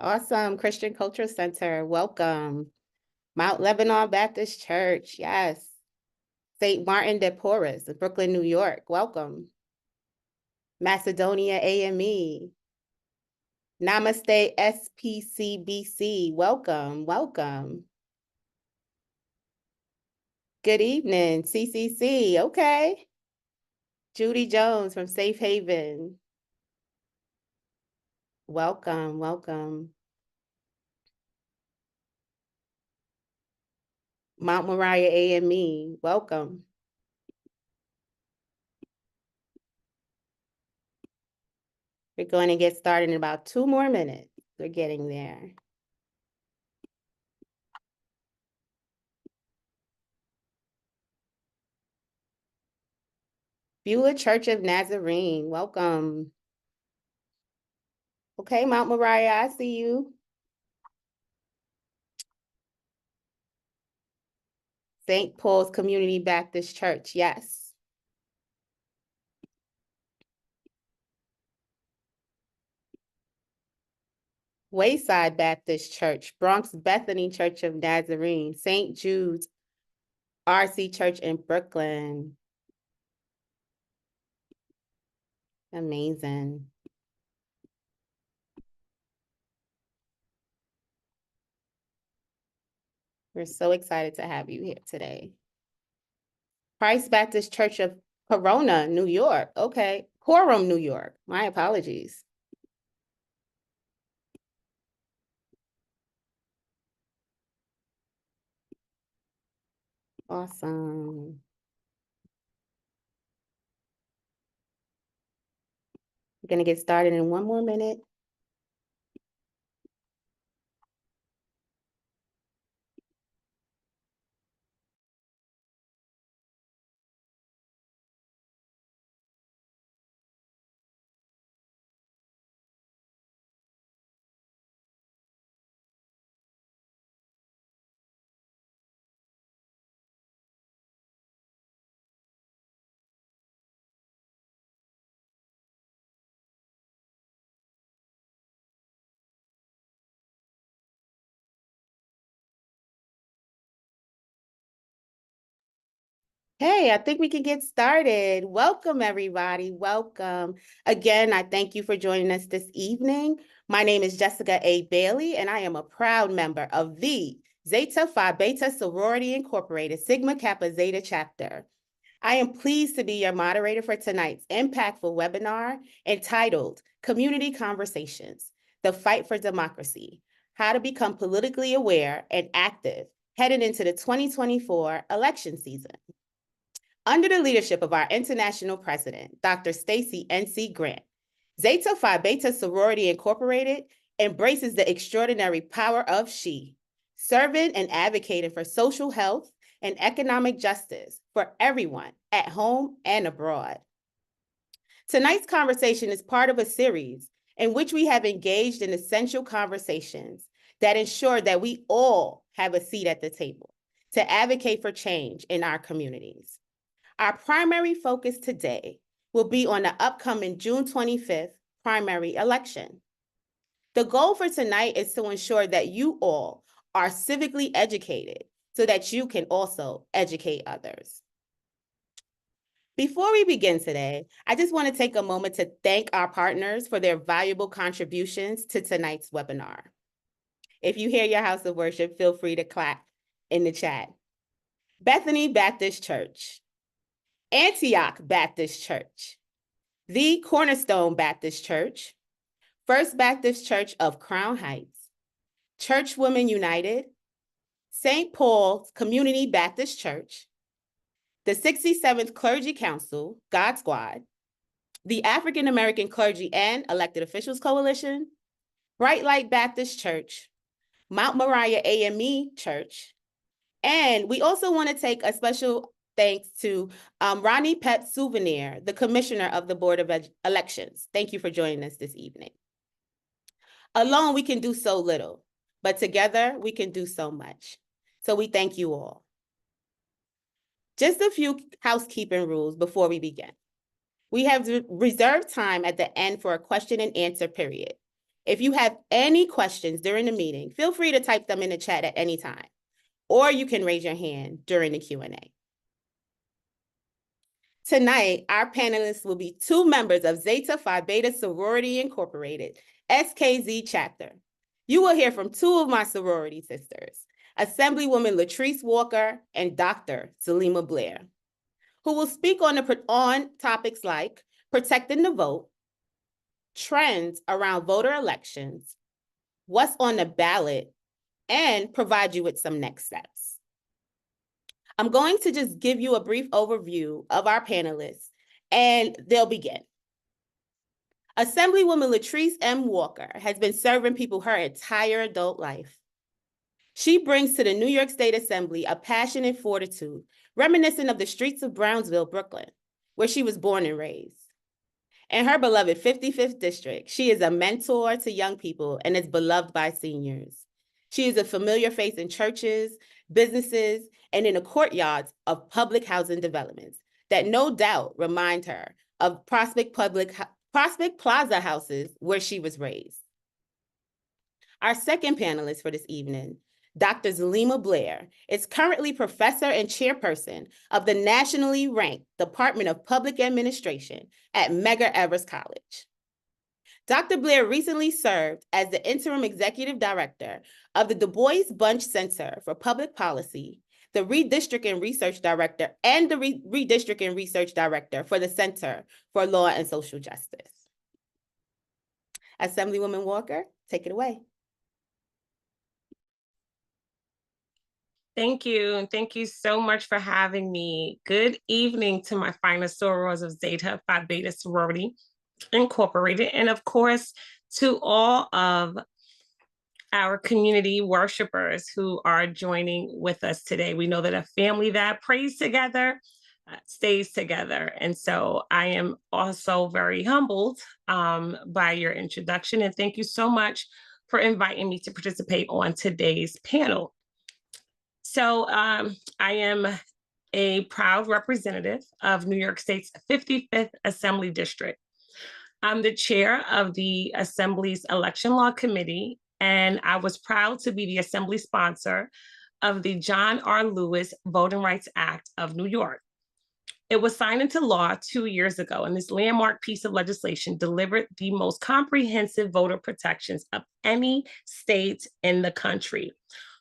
Awesome. Christian Cultural Center, welcome. Mount Lebanon Baptist Church, yes. St. Martin de Porres, Brooklyn, New York, welcome. Macedonia AME. Namaste SPCBC, welcome, welcome. Good evening, CCC, okay. Judy Jones from Safe Haven. Welcome, welcome. Mount Moriah AME, welcome. We're going to get started in about 2 more minutes. We're getting there. Beulah Church of Nazarene, welcome. Okay, Mount Moriah, I see you. St. Paul's Community Baptist Church, yes. Wayside Baptist Church, Bronx Bethany Church of Nazarene, St. Jude's RC Church in Brooklyn. Amazing. We're so excited to have you here today. Christ Baptist Church of Corona, New York. Okay, Quorum, New York. My apologies. Awesome. We're going to get started in 1 more minute. Hey, I think we can get started. Welcome, everybody. Welcome. Again, I thank you for joining us this evening. My name is Jessica A. Bailey, and I am a proud member of the Zeta Phi Beta Sorority Incorporated Sigma Kappa Zeta chapter. I am pleased to be your moderator for tonight's impactful webinar entitled Community Conversations, The Fight for Democracy, How to Become Politically Aware and Active Headed into the 2024 election season. Under the leadership of our international president, Dr. Stacy N.C. Grant, Zeta Phi Beta Sorority Incorporated embraces the extraordinary power of she, serving and advocating for social health and economic justice for everyone at home and abroad. Tonight's conversation is part of a series in which we have engaged in essential conversations that ensure that we all have a seat at the table to advocate for change in our communities. Our primary focus today will be on the upcoming June 25th primary election. The goal for tonight is to ensure that you all are civically educated so that you can also educate others. Before we begin today, I just want to take a moment to thank our partners for their valuable contributions to tonight's webinar. If you hear your house of worship, feel free to clap in the chat. Bethany Baptist Church, Antioch Baptist Church, the Cornerstone Baptist Church, First Baptist Church of Crown Heights, Church Women United, St. Paul's Community Baptist Church, the 67th Clergy Council, God Squad, the African American Clergy and Elected Officials Coalition, Bright Light Baptist Church, Mount Moriah AME Church, and we also want to take a special thanks to Ronnie Pep Souvenir, the Commissioner of the Board of Elections. Thank you for joining us this evening. Alone, we can do so little, but together we can do so much. So we thank you all. Just a few housekeeping rules before we begin. We have reserved time at the end for a question and answer period. If you have any questions during the meeting, feel free to type them in the chat at any time, or you can raise your hand during the Q&A. Tonight, our panelists will be two members of Zeta Phi Beta Sorority Incorporated, SKZ chapter. You will hear from two of my sorority sisters, Assemblywoman Latrice Walker and Dr. Zelima Blair, who will speak on topics like protecting the vote, trends around voter elections, what's on the ballot, and provide you with some next steps. I'm going to just give you a brief overview of our panelists, and they'll begin. Assemblywoman Latrice M. Walker has been serving people her entire adult life. She brings to the New York State Assembly a passion and fortitude reminiscent of the streets of Brownsville, Brooklyn, where she was born and raised. In her beloved 55th District, she is a mentor to young people and is beloved by seniors. She is a familiar face in churches, businesses, and in the courtyards of public housing developments that no doubt remind her of Prospect Plaza houses where she was raised. Our second panelist for this evening, Dr. Zelima Blair, is currently professor and chairperson of the nationally ranked Department of Public Administration at Medgar Evers College. Dr. Blair recently served as the interim executive director of the Du Bois Bunch Center for Public Policy, the redistricting research director, and the redistricting research director for the Center for Law and Social Justice. Assemblywoman Walker, take it away. Thank you, and thank you so much for having me. Good evening to my finest sorors of Zeta Phi Beta Sorority Incorporated, and of course, to all of our community worshipers who are joining with us today. We know that a family that prays together stays together. And so I am also very humbled by your introduction, and thank you so much for inviting me to participate on today's panel. So I am a proud representative of New York State's 55th Assembly District. I'm the chair of the Assembly's Election Law Committee, and I was proud to be the Assembly sponsor of the John R. Lewis Voting Rights Act of New York. It was signed into law 2 years ago, and this landmark piece of legislation delivered the most comprehensive voter protections of any state in the country.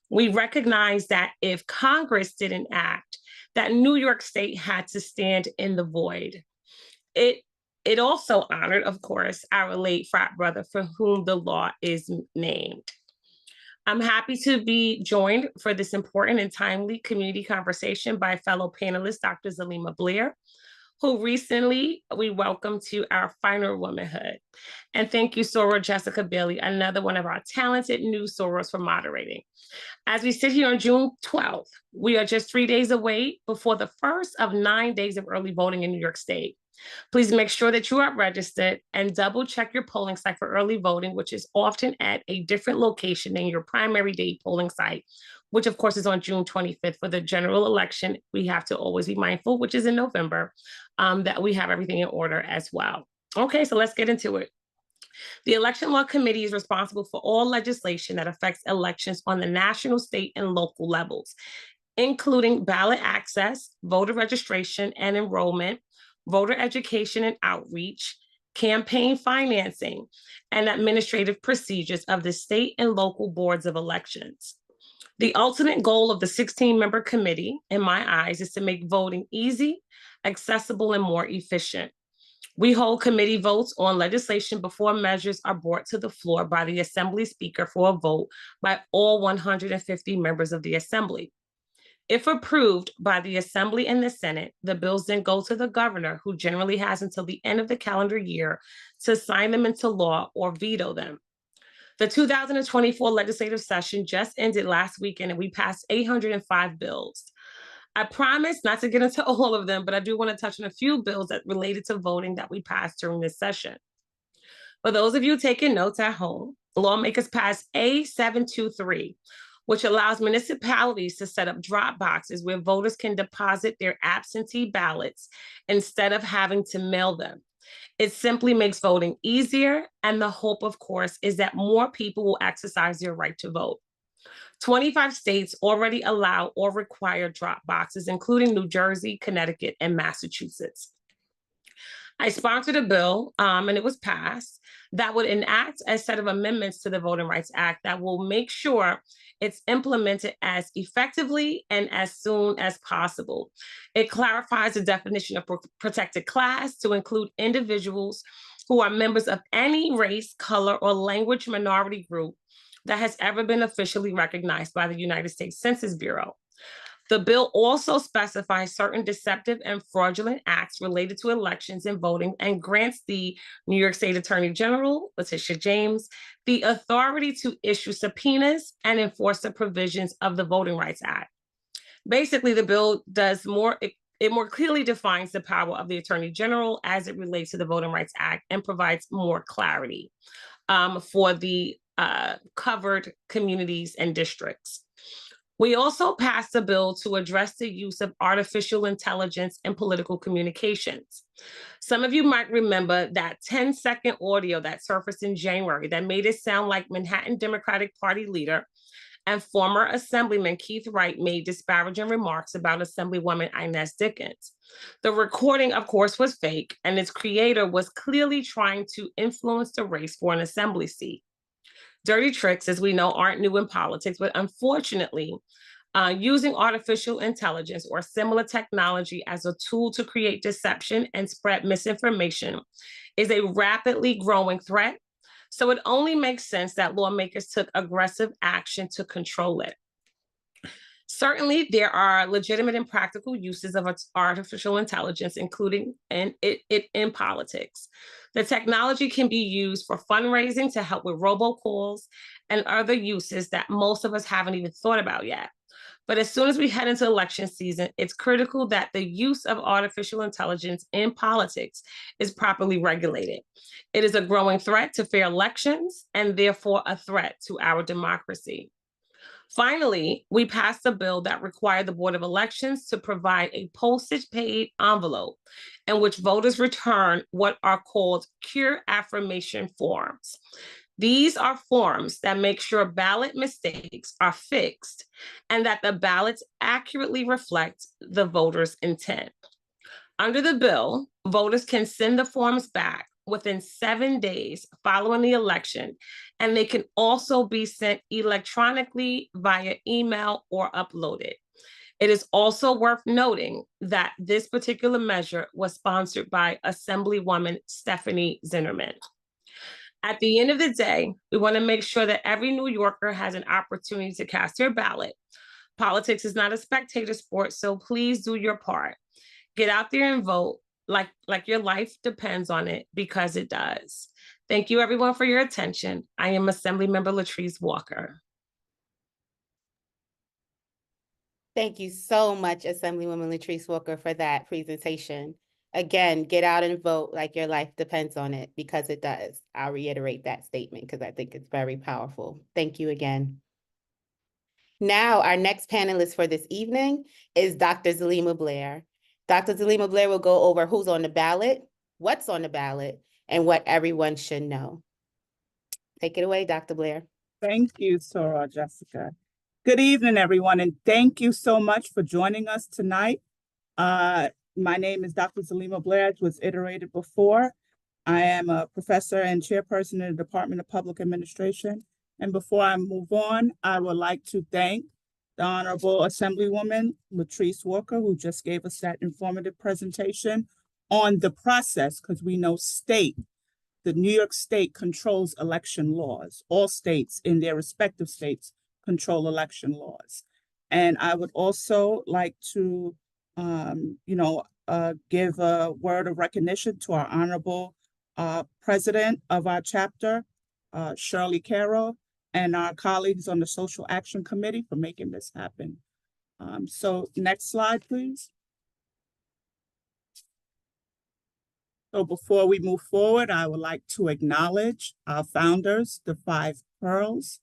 We recognize that if Congress didn't act, that New York State had to stand in the void. It also honored, of course, our late frat brother for whom the law is named. I'm happy to be joined for this important and timely community conversation by fellow panelist, Dr. Zelima Blair, who recently we welcomed to our finer womanhood. And thank you, Soror Jessica Bailey, another one of our talented new Sorors, for moderating. As we sit here on June 12th, we are just 3 days away before the first of 9 days of early voting in New York State. Please make sure that you are registered and double check your polling site for early voting, which is often at a different location than your primary day polling site, which of course is on June 25th for the general election. We have to always be mindful, which is in November, that we have everything in order as well. Okay, so let's get into it. The Election Law Committee is responsible for all legislation that affects elections on the national, state, and local levels, including ballot access, voter registration and enrollment, voter education and outreach, campaign financing, and administrative procedures of the state and local boards of elections. The ultimate goal of the 16-member committee, in my eyes, is to make voting easy, accessible, and more efficient. We hold committee votes on legislation before measures are brought to the floor by the Assembly Speaker for a vote by all 150 members of the Assembly. If approved by the Assembly and the Senate, the bills then go to the governor, who generally has until the end of the calendar year to sign them into law or veto them. The 2024 legislative session just ended last weekend, and we passed 805 bills. I promise not to get into all of them, but I do want to touch on a few bills that related to voting that we passed during this session. For those of you taking notes at home, lawmakers passed A723, which allows municipalities to set up drop boxes where voters can deposit their absentee ballots instead of having to mail them. It simply makes voting easier, and the hope, of course, is that more people will exercise their right to vote. 25 states already allow or require drop boxes, including New Jersey, Connecticut, and Massachusetts. I sponsored a bill, and it was passed, that would enact a set of amendments to the Voting Rights Act that will make sure it's implemented as effectively and as soon as possible. It clarifies the definition of protected class to include individuals who are members of any race, color, or language minority group that has ever been officially recognized by the United States Census Bureau. The bill also specifies certain deceptive and fraudulent acts related to elections and voting and grants the New York State Attorney General, Letitia James, the authority to issue subpoenas and enforce the provisions of the Voting Rights Act. Basically, the bill does more, it more clearly defines the power of the Attorney General as it relates to the Voting Rights Act and provides more clarity for the covered communities and districts. We also passed a bill to address the use of artificial intelligence in political communications. Some of you might remember that 10-second audio that surfaced in January that made it sound like Manhattan Democratic Party leader and former Assemblyman Keith Wright made disparaging remarks about Assemblywoman Inez Dickens. The recording, of course, was fake, and its creator was clearly trying to influence the race for an assembly seat. Dirty tricks, as we know, aren't new in politics, but unfortunately, using artificial intelligence or similar technology as a tool to create deception and spread misinformation is a rapidly growing threat. So it only makes sense that lawmakers took aggressive action to control it. Certainly, there are legitimate and practical uses of artificial intelligence, including in politics. The technology can be used for fundraising to help with robocalls and other uses that most of us haven't even thought about yet. But as soon as we head into election season, it's critical that the use of artificial intelligence in politics is properly regulated. It is a growing threat to fair elections and therefore a threat to our democracy. Finally, we passed a bill that required the Board of Elections to provide a postage-paid envelope in which voters return what are called cure affirmation forms. These are forms that make sure ballot mistakes are fixed and that the ballots accurately reflect the voter's intent. Under the bill, voters can send the forms back within 7 days following the election, and they can also be sent electronically via email or uploaded. It is also worth noting that this particular measure was sponsored by Assemblywoman Stephanie Zinnerman. At the end of the day, we want to make sure that every New Yorker has an opportunity to cast their ballot. Politics is not a spectator sport, so please do your part. Get out there and vote like your life depends on it, because it does. Thank you, everyone, for your attention. I am Assemblymember Latrice Walker. Thank you so much, Assemblywoman Latrice Walker, for that presentation. Again, get out and vote like your life depends on it, because it does. I'll reiterate that statement because I think it's very powerful. Thank you again. Now, our next panelist for this evening is Dr. Zelima Blair. Dr. Zelima Blair will go over who's on the ballot, what's on the ballot, and what everyone should know. Take it away, Dr. Blair. Thank you, Soror Jessica. Good evening, everyone, and thank you so much for joining us tonight. My name is Dr. Zelima Blair, as was iterated before. I am a professor and chairperson in the Department of Public Administration. And before I move on, I would like to thank the Honorable Assemblywoman Latrice Walker, who just gave us that informative presentation on the process, because we know the New York State controls election laws. All states in their respective states control election laws. And I would also like to give a word of recognition to our honorable president of our chapter, Shirley Carroll, and our colleagues on the Social Action Committee for making this happen. So next slide, please. So before we move forward, I would like to acknowledge our founders, the Five Pearls.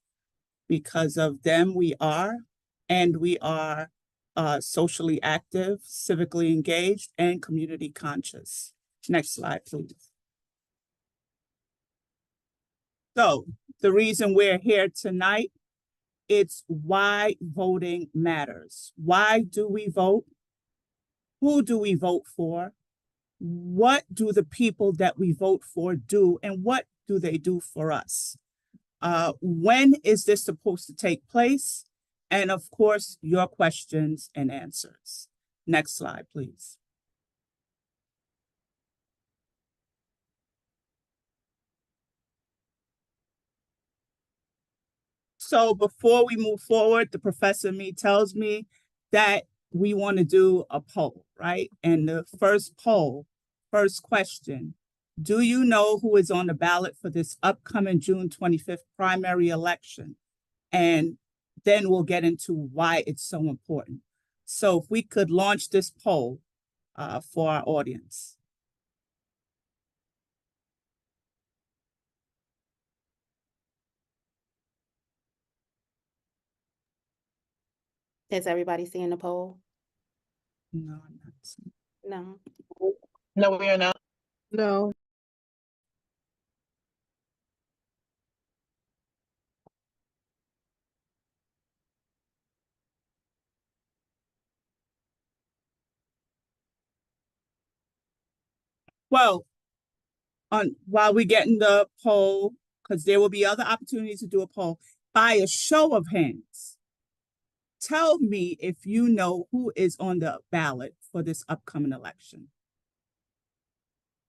Because of them, we are socially active, civically engaged, and community conscious. Next slide, please. So the reason we're here tonight, it's why voting matters. Why do we vote? Who do we vote for? What do the people that we vote for do, and what do they do for us? When is this supposed to take place? And of course, your questions and answers. Next slide, please. So before we move forward, the professor tells me that we want to do a poll, right? And the first poll, first question, do you know who is on the ballot for this upcoming June 25th primary election? And then we'll get into why it's so important. So if we could launch this poll for our audience. Is everybody seeing the poll? No, I'm not seeing. No. No, we are not. No. Well, while we get in the poll, because there will be other opportunities to do a poll, by a show of hands, tell me if you know who is on the ballot for this upcoming election.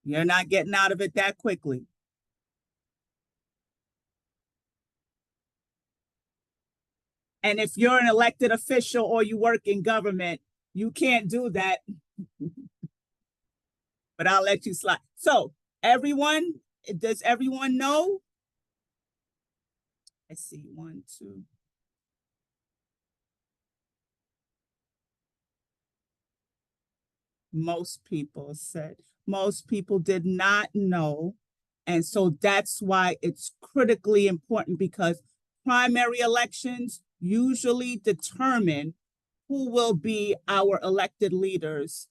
You're not getting out of it that quickly. And if you're an elected official or you work in government, you can't do that. But I'll let you slide. So everyone, does everyone know? I see 1, 2. Most people said, most people did not know. And so that's why it's critically important, because primary elections usually determine who will be our elected leaders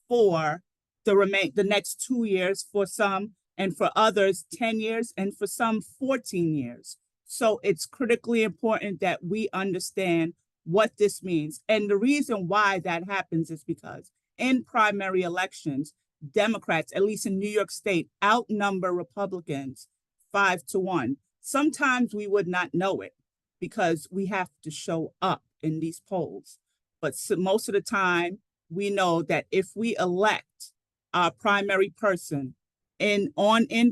for the next 2 years for some, and for others 10 years, and for some 14 years. So it's critically important that we understand what this means. And the reason why that happens is because in primary elections, Democrats, at least in New York State, outnumber Republicans 5-1. Sometimes we would not know it because we have to show up in these polls. But most of the time, we know that if we elect our primary person in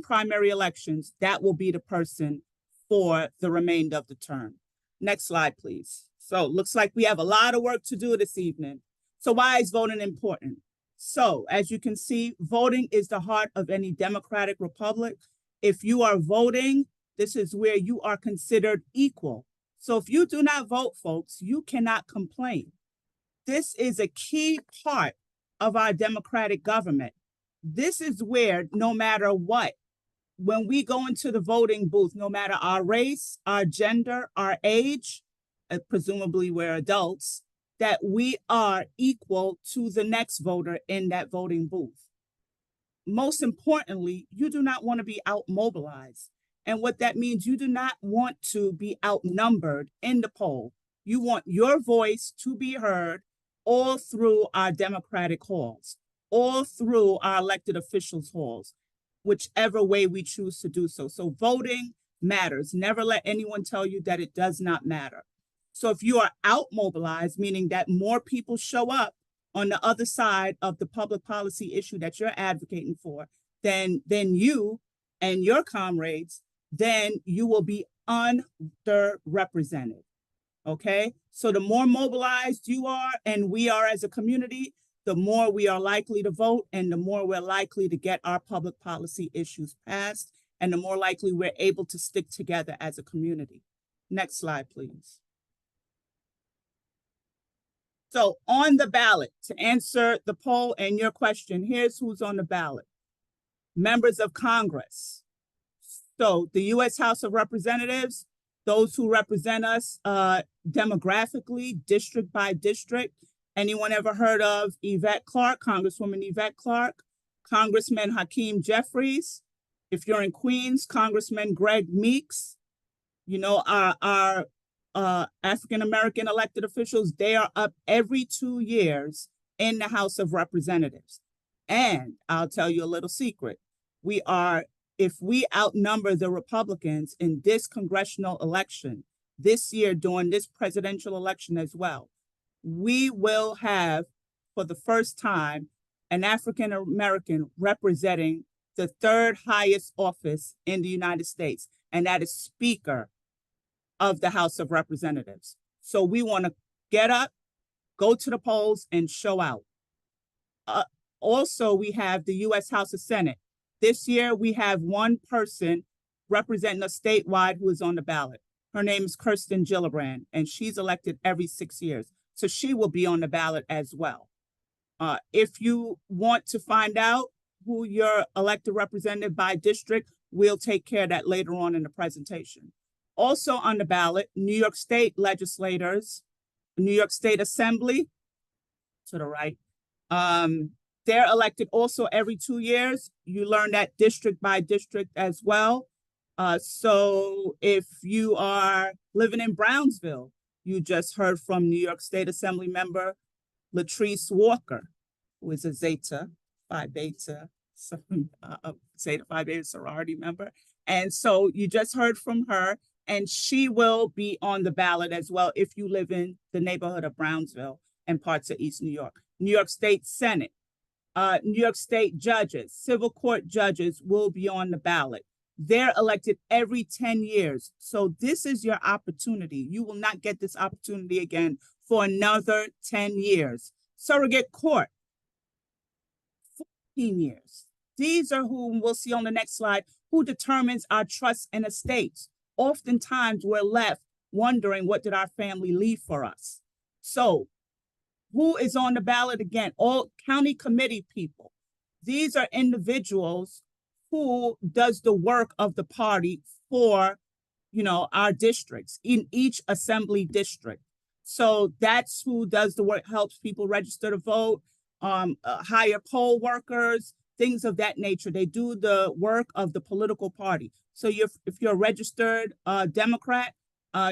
primary elections, that will be the person for the remainder of the term. Next slide, please. So it looks like we have a lot of work to do this evening. So why is voting important? So as you can see, voting is the heart of any democratic republic. If you are voting, this is where you are considered equal. So if you do not vote, folks, you cannot complain. This is a key part of our democratic government. This is where, no matter what, when we go into the voting booth, no matter our race, our gender, our age, presumably we're adults, that we are equal to the next voter in that voting booth. Most importantly, you do not want to be out-mobilized. And what that means, you do not want to be outnumbered in the poll. You want your voice to be heard all through our democratic halls, all through our elected officials' halls, whichever way we choose to do so. So voting matters. Never let anyone tell you that it does not matter. So if you are out-mobilized, meaning that more people show up on the other side of the public policy issue that you're advocating for, then you and your comrades, then you will be underrepresented. Okay, so the more mobilized you are and we are as a community, the more we are likely to vote, and the more we're likely to get our public policy issues passed, and the more likely we're able to stick together as a community. Next slide, please. So on the ballot, to answer the poll and your question, here's who's on the ballot. Members of Congress. So the U.S. House of Representatives, those who represent us demographically, district by district. Anyone ever heard of Yvette Clarke, Congresswoman Yvette Clarke, Congressman Hakeem Jeffries, If you're in Queens, Congressman Greg Meeks, you know, our African-American elected officials, they are up every 2 years in the House of Representatives. And I'll tell you a little secret. If we outnumber the Republicans in this congressional election this year during this presidential election as well, we will have, for the first time, an African-American representing the third highest office in the United States, and that is Speaker of the House of Representatives. So we want to get up, go to the polls, and show out. Also, we have the U.S. House of Senate. This year, we have one person representing us statewide who is on the ballot. Her name is Kirsten Gillibrand, and she's elected every 6 years. So she will be on the ballot as well. If you want to find out who your elected representative by district, we'll take care of that later on in the presentation. Also on the ballot, New York State legislators, New York State Assembly, to the right, they're elected also every 2 years. You learn that district by district as well. So if you are living in Brownsville, you just heard from New York State Assembly member Latrice Walker, who is a Zeta Phi Beta, Zeta Phi Beta sorority member. And so you just heard from her, and she will be on the ballot as well if you live in the neighborhood of Brownsville and parts of East New York. New York State Senate, New York State judges, civil court judges will be on the ballot. They're elected every 10 years. So this is your opportunity. You will not get this opportunity again for another 10 years. Surrogate court, 14 years. These are who we'll see on the next slide, who determines our trusts and estates. Oftentimes we're left wondering, what did our family leave for us? So who is on the ballot again? All county committee people. These are individuals who does the work of the party for, you know, our districts in each assembly district. So that's who does the work, helps people register to vote, hire poll workers, things of that nature. They do the work of the political party. So if you're a registered Democrat,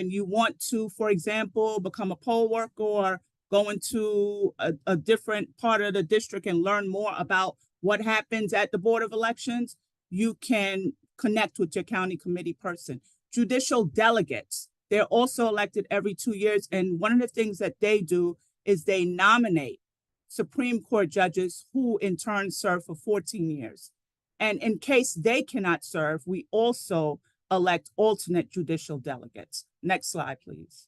you want to, for example, become a poll worker or go into a different part of the district and learn more about what happens at the Board of Elections, you can connect with your county committee person. Judicial delegates, they're also elected every 2 years. And one of the things that they do is they nominate Supreme Court judges who in turn serve for 14 years. And in case they cannot serve, we also elect alternate judicial delegates. Next slide, please.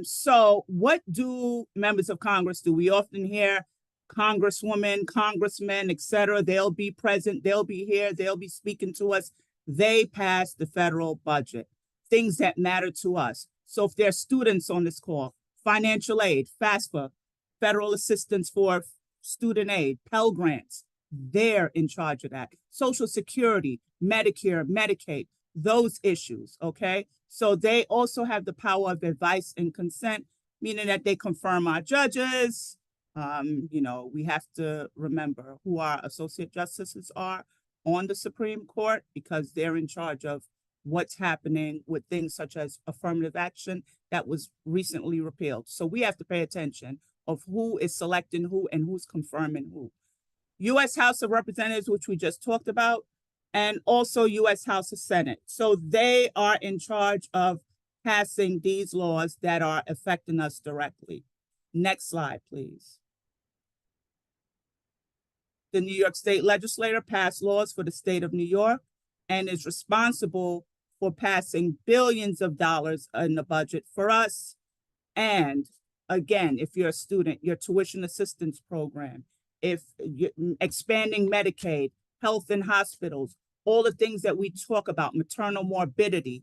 So what do members of Congress do? We often hear congresswomen, congressmen, etc. They'll be present, they'll be here, they'll be speaking to us. They pass the federal budget, things that matter to us. So if there are students on this call, financial aid, FAFSA, federal assistance for student aid, Pell Grants, they're in charge of that. Social Security, Medicare, Medicaid, those issues, okay? So they also have the power of advice and consent, meaning that they confirm our judges. You know, we have to remember who our associate justices are on the Supreme Court because they're in charge of what's happening with things such as affirmative action that was recently repealed. So we have to pay attention of who is selecting who and who's confirming who. U.S. House of Representatives, which we just talked about, and also U.S. House of Senate. So they are in charge of passing these laws that are affecting us directly. Next slide, please. The New York State Legislature passed laws for the state of New York and is responsible for passing billions of dollars in the budget for us. And again, if you're a student, your tuition assistance program, if you're expanding Medicaid, health in hospitals, all the things that we talk about, maternal morbidity,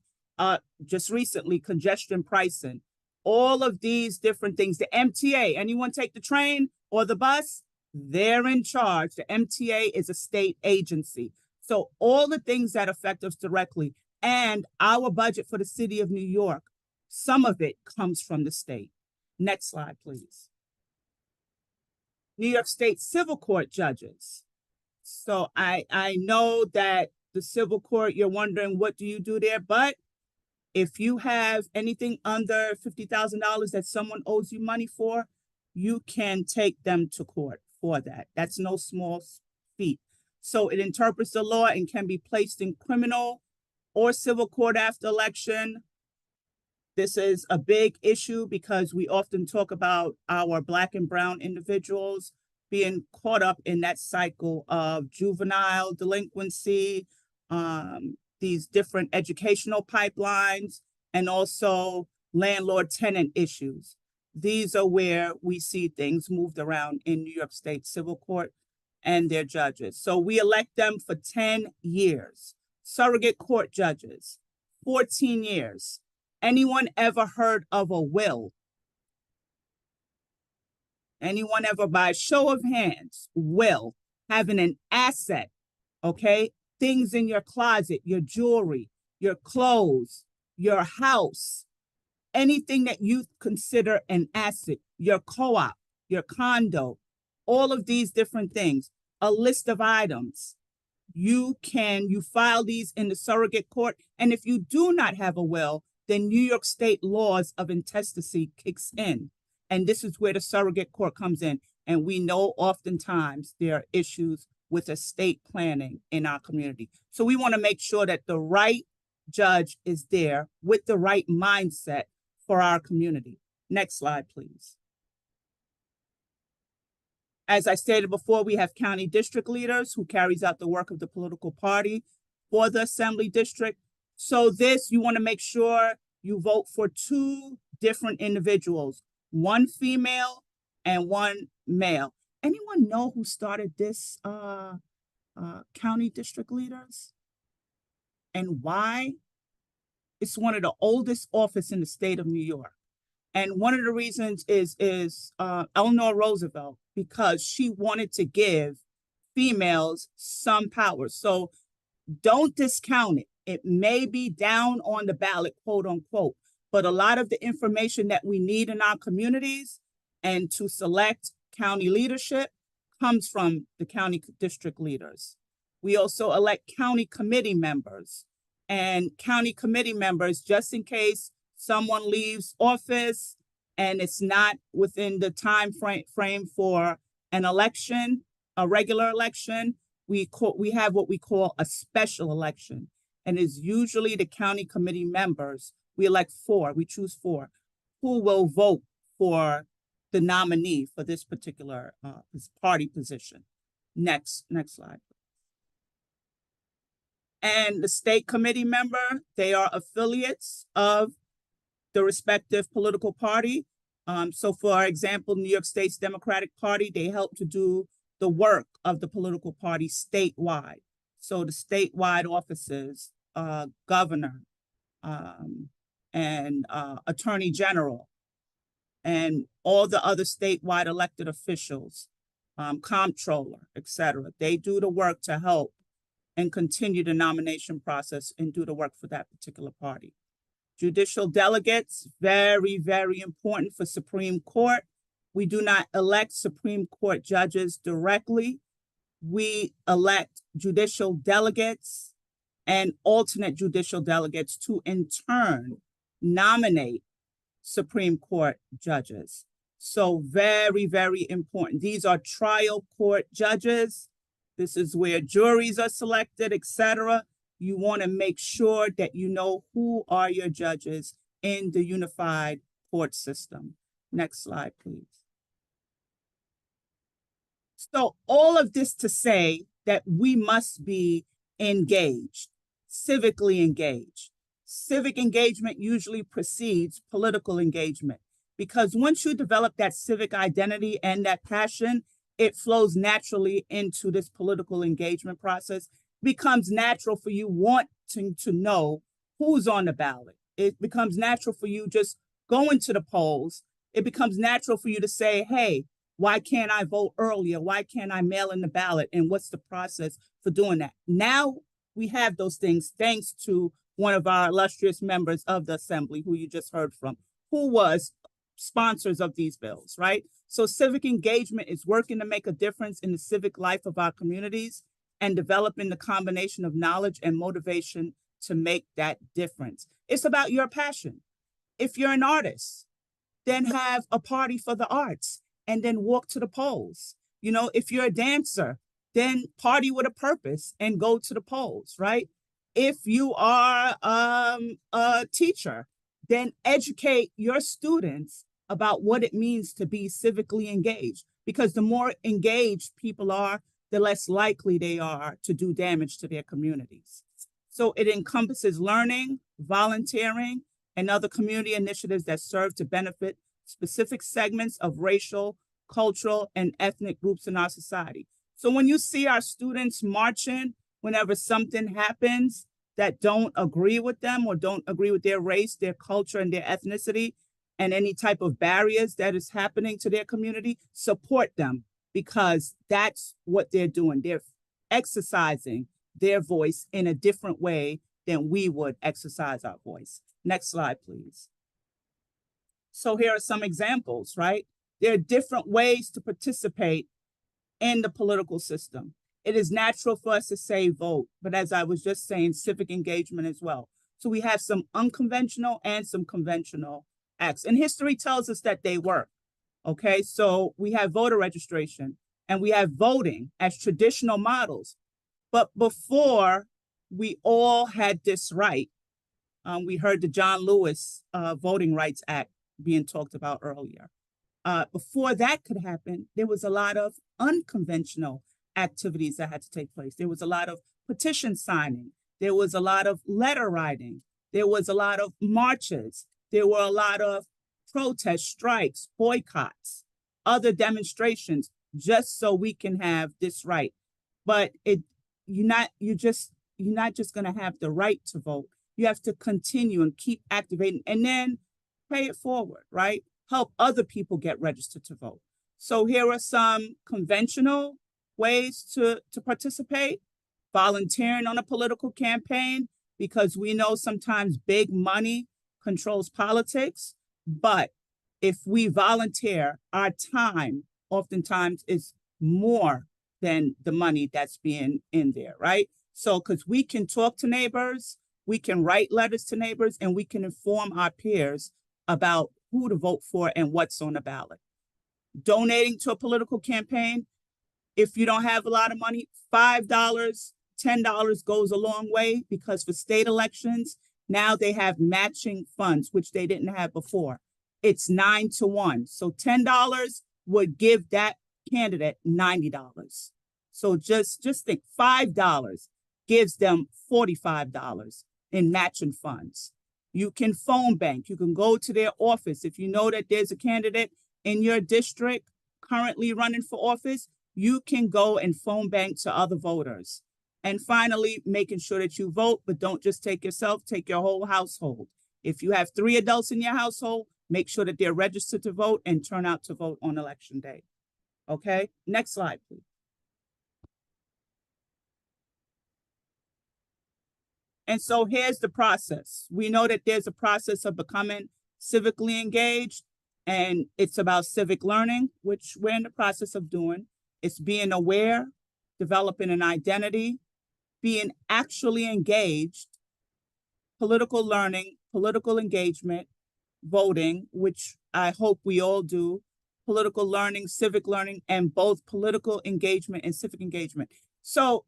just recently, congestion pricing, all of these different things, the MTA, anyone take the train or the bus? They're in charge. The MTA is a state agency. So all the things that affect us directly and our budget for the city of New York, some of it comes from the state. Next slide, please. New York State civil court judges. So I know that the civil court, you're wondering, what do you do there? But if you have anything under $50,000 that someone owes you money for, you can take them to court for that. That's no small feat. So it interprets the law and can be placed in criminal or civil court after election. This is a big issue because we often talk about our Black and brown individuals being caught up in that cycle of juvenile delinquency, these different educational pipelines, and also landlord-tenant issues. These are where we see things moved around in New York State Civil Court and their judges. So we elect them for 10 years. Surrogate court judges, 14 years. Anyone ever heard of a will? Anyone ever, by show of hands, will, having an asset, okay? Things in your closet, your jewelry, your clothes, your house, anything that you consider an asset, your co-op, your condo, all of these different things, a list of items. You file these in the surrogate court. And if you do not have a will, then New York State laws of intestacy kicks in. And this is where the surrogate court comes in. And we know oftentimes there are issues with estate planning in our community. So we want to make sure that the right judge is there with the right mindset for our community. Next slide, please. As I stated before, we have county district leaders who carries out the work of the political party for the assembly district. So this, you want to make sure you vote for 2 different individuals, 1 female and 1 male. Anyone know who started this county district leaders and why? It's one of the oldest office in the state of New York. And one of the reasons is Eleanor Roosevelt, because she wanted to give females some power. So don't discount it. It may be down on the ballot, quote unquote, but a lot of the information that we need in our communities and to select county leadership comes from the county district leaders. We also elect county committee members, and county committee members, just in case someone leaves office and it's not within the time frame for an election, a regular election, we have what we call a special election. And it's usually the county committee members. We elect 4, we choose 4, who will vote for the nominee for this particular party position. Next slide. And the state committee member, they are affiliates of the respective political party. So for example, New York State's Democratic Party, they help to do the work of the political party statewide. So the statewide offices, governor, and attorney general, and all the other statewide elected officials, comptroller, etc. They do the work to help and continue the nomination process and do the work for that particular party. Judicial delegates, very, very important for Supreme Court. We do not elect Supreme Court judges directly. We elect judicial delegates and alternate judicial delegates to in turn nominate Supreme Court judges. So very, very important. These are trial court judges. This is where juries are selected, etc. You want to make sure that you know who are your judges in the unified court system. Next slide, please. So all of this to say that we must be engaged, civically engaged. Civic engagement usually precedes political engagement, because once you develop that civic identity and that passion, it flows naturally into this political engagement process. It becomes natural for you wanting to know who's on the ballot. It becomes natural for you just going to the polls. It becomes natural for you to say, hey, why can't I vote earlier? Why can't I mail in the ballot? And what's the process for doing that? Now we have those things thanks to one of our illustrious members of the assembly who you just heard from, who was sponsors of these bills, right? So civic engagement is working to make a difference in the civic life of our communities. and developing the combination of knowledge and motivation to make that difference. It's about your passion. If you're an artist, then have a party for the arts and then walk to the polls. You know, if you're a dancer, then party with a purpose and go to the polls, right? If you are a teacher, then educate your students about what it means to be civically engaged, because the more engaged people are, the less likely they are to do damage to their communities. So it encompasses learning, volunteering, and other community initiatives that serve to benefit specific segments of racial, cultural, and ethnic groups in our society. So when you see our students marching, whenever something happens that don't agree with them or don't agree with their race, their culture, and their ethnicity, and any type of barriers that is happening to their community, support them, because that's what they're doing. They're exercising their voice in a different way than we would exercise our voice. Next slide, please. So here are some examples, right? There are different ways to participate in the political system. It is natural for us to say vote, but as I was just saying, civic engagement as well. So we have some unconventional and some conventional acts. And history tells us that they work, okay? So we have voter registration and we have voting as traditional models. But before we all had this right, we heard the John Lewis Voting Rights Act being talked about earlier. Before that could happen, there was a lot of unconventional activities that had to take place. There was a lot of petition signing. There was a lot of letter writing. There was a lot of marches. There were a lot of protests, strikes, boycotts, other demonstrations, just so we can have this right. But you're not just going to have the right to vote. You have to continue and keep activating and then pay it forward, right? Help other people get registered to vote. So here are some conventional ways to participate. Volunteering on a political campaign, because we know sometimes big money controls politics. But if we volunteer, our time oftentimes is more than the money that's being in there, right? So because we can talk to neighbors, we can write letters to neighbors, and we can inform our peers about who to vote for and what's on the ballot. Donating to a political campaign, if you don't have a lot of money, $5, $10 goes a long way, because for state elections, now they have matching funds, which they didn't have before. It's 9 to 1. So $10 would give that candidate $90. So just think, $5 gives them $45 in matching funds. You can phone bank. You can go to their office. If you know that there's a candidate in your district currently running for office, you can go and phone bank to other voters. And finally, making sure that you vote, but don't just take yourself, take your whole household. If you have 3 adults in your household, make sure that they're registered to vote and turn out to vote on election day. Okay, next slide, please. And so here's the process. We know that there's a process of becoming civically engaged, and it's about civic learning, which we're in the process of doing. It's being aware, developing an identity, being actually engaged, political learning, political engagement, voting, which I hope we all do, political learning, civic learning, and both political engagement and civic engagement. So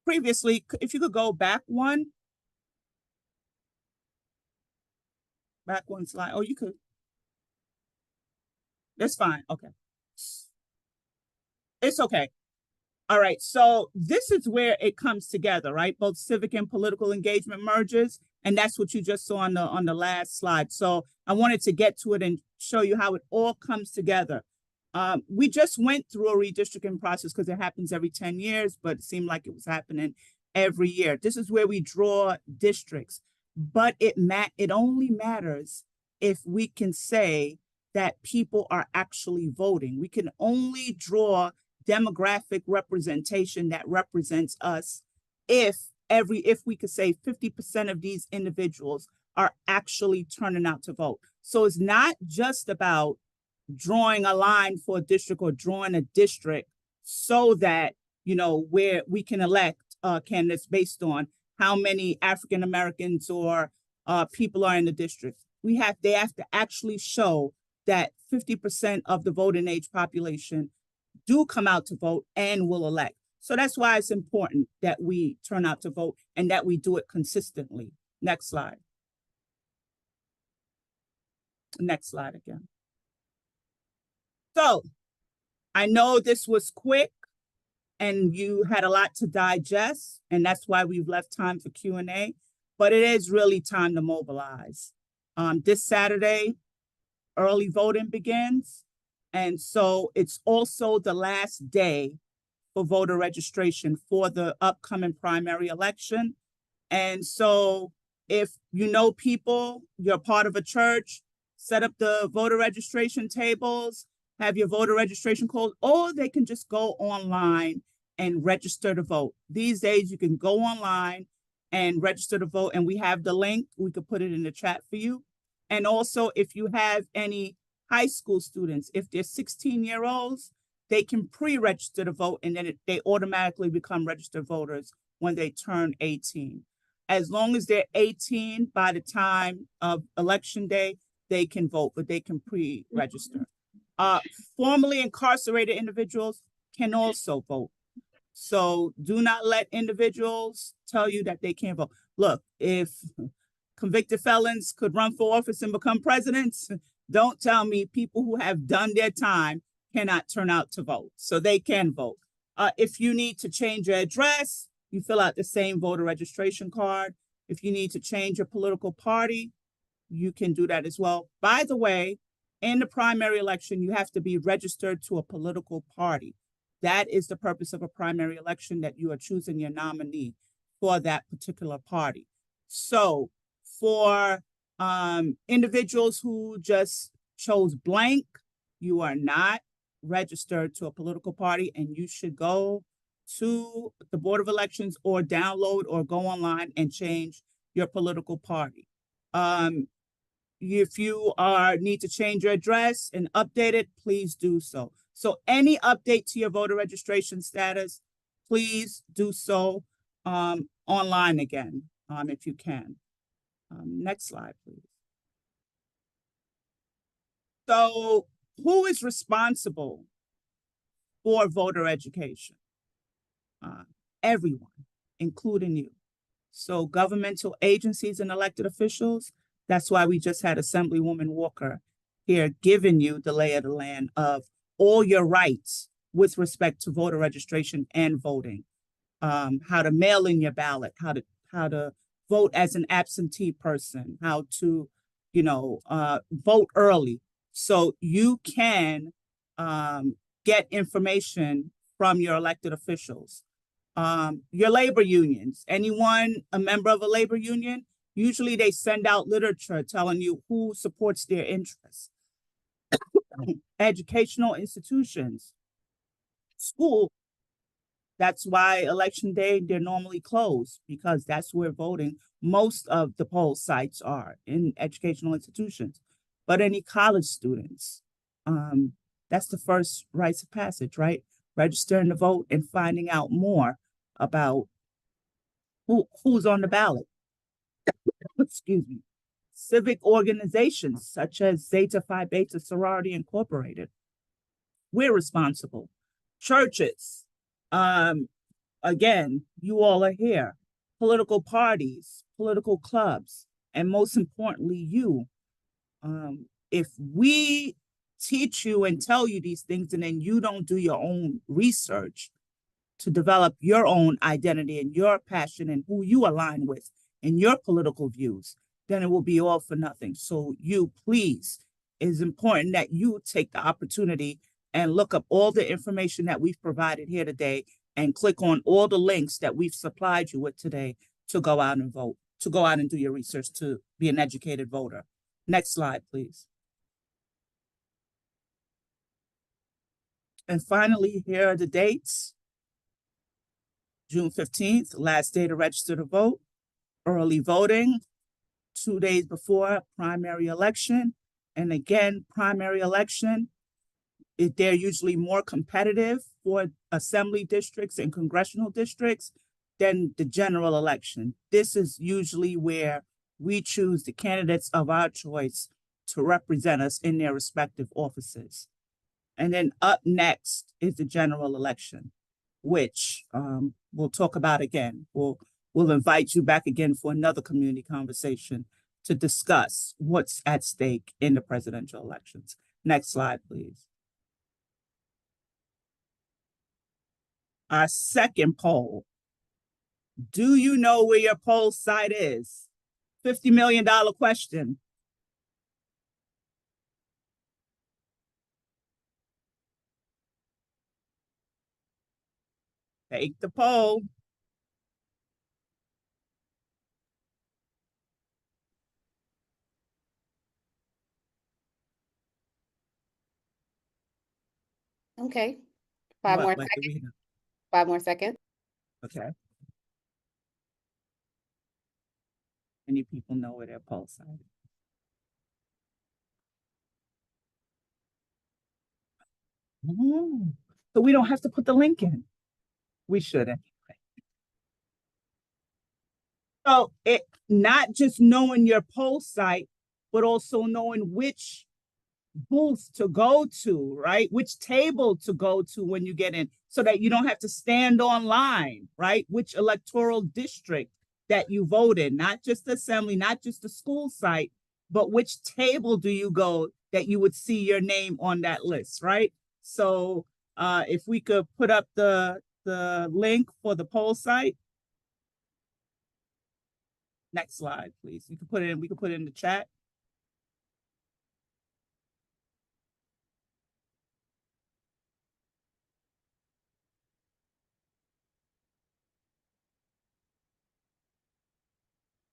previously, if you could go back one slide. Oh, you could. That's fine. Okay. It's okay. All right. So this is where it comes together, right? Both civic and political engagement merges. And that's what you just saw on the last slide. So I wanted to get to it and show you how it all comes together. We just went through a redistricting process because it happens every 10 years, but it seemed like it was happening every year. This is where we draw districts, but it only matters if we can say that people are actually voting. We can only draw demographic representation that represents us if we could say 50% of these individuals are actually turning out to vote. So it's not just about drawing a line for a district or drawing a district so that where we can elect candidates based on how many African Americans or people are in the district. They have to actually show that 50% of the voting age population do come out to vote and will elect. So that's why it's important that we turn out to vote and that we do it consistently. Next slide. Next slide again. So I know this was quick and you had a lot to digest, and that's why we've left time for Q&A, but it is really time to mobilize. This Saturday, early voting begins, and so it's also the last day for voter registration for the upcoming primary election. And so if you know people, you're part of a church, set up the voter registration tables, have your voter registration code, or they can just go online and register to vote. These days, you can go online and register to vote, and we have the link. We could put it in the chat for you. And also, if you have any high school students, if they're 16-year-olds, they can pre-register to vote, and then they automatically become registered voters when they turn 18. As long as they're 18 by the time of election day, they can vote, but they can pre-register. Formerly incarcerated individuals can also vote. So do not let individuals tell you that they can't vote. Look, if convicted felons could run for office and become presidents, don't tell me people who have done their time cannot turn out to vote. So they can vote. If you need to change your address, you fill out the same voter registration card. If you need to change your political party, you can do that as well. By the way, in the primary election, you have to be registered to a political party. That is the purpose of a primary election, that you are choosing your nominee for that particular party. So for individuals who just chose blank, you are not registered to a political party, and you should go to the Board of Elections or download or go online and change your political party. If you need to change your address and update it, please do so. So any update to your voter registration status, please do so online again, if you can. Next slide, please. So who is responsible for voter education? Everyone, including you. So governmental agencies and elected officials. That's why we just had Assemblywoman Walker here giving you the lay of the land of all your rights with respect to voter registration and voting. How to mail in your ballot, how to vote as an absentee person, how to, vote early. So you can get information from your elected officials. Your labor unions, anyone a member of a labor union, usually they send out literature telling you who supports their interests. Educational institutions, school. That's why election day, they're normally closed, because that's where voting, most of the poll sites are in educational institutions. But any college students, that's the first rites of passage, right? Registering to vote and finding out more about who's on the ballot. Excuse me. Civic organizations such as Zeta Phi Beta Sorority Incorporated, we're responsible. Churches, again, you all are here. Political parties, political clubs, and most importantly, you. If we teach you and tell you these things, and then you don't do your own research to develop your own identity and your passion and who you align with and your political views, then it will be all for nothing. So please, it's important that you take the opportunity and look up all the information that we've provided here today and click on all the links that we've supplied you with today to go out and vote, to go out and do your research, to be an educated voter. Next slide, please. And finally, here are the dates. June 15th, last day to register to vote. Early voting, 2 days before primary election. And again, primary election, they're usually more competitive for assembly districts and congressional districts than the general election. This is usually where we choose the candidates of our choice to represent us in their respective offices. And then up next is the general election, which we'll talk about again. We'll invite you back again for another community conversation to discuss what's at stake in the presidential elections. Next slide, please. Our second poll. Do you know where your poll site is? $50 million question. Take the poll. Okay. Five more Like seconds. Rita. 5 more seconds. Okay. Many people know where their poll site is. So we don't have to put the link in. We shouldn't. So it not just knowing your poll site, but also knowing which booth to go to, right? Which table to go to when you get in, so that you don't have to stand online, right? Which electoral district that you vote in, not just the assembly, not just the school site, but which table do you go that you would see your name on that list, right? So if we could put up the link for the poll site. Next slide, please. You can put it in, we can put it in the chat.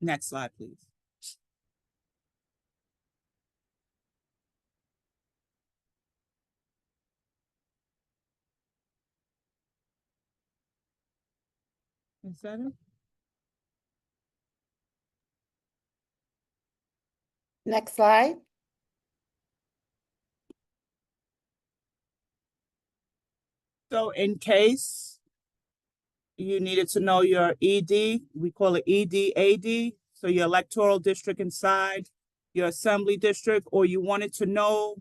Next slide, please. Is that it? Next slide. So in case you needed to know your ED, we call it ED-AD, so your electoral district inside your assembly district, or you wanted to know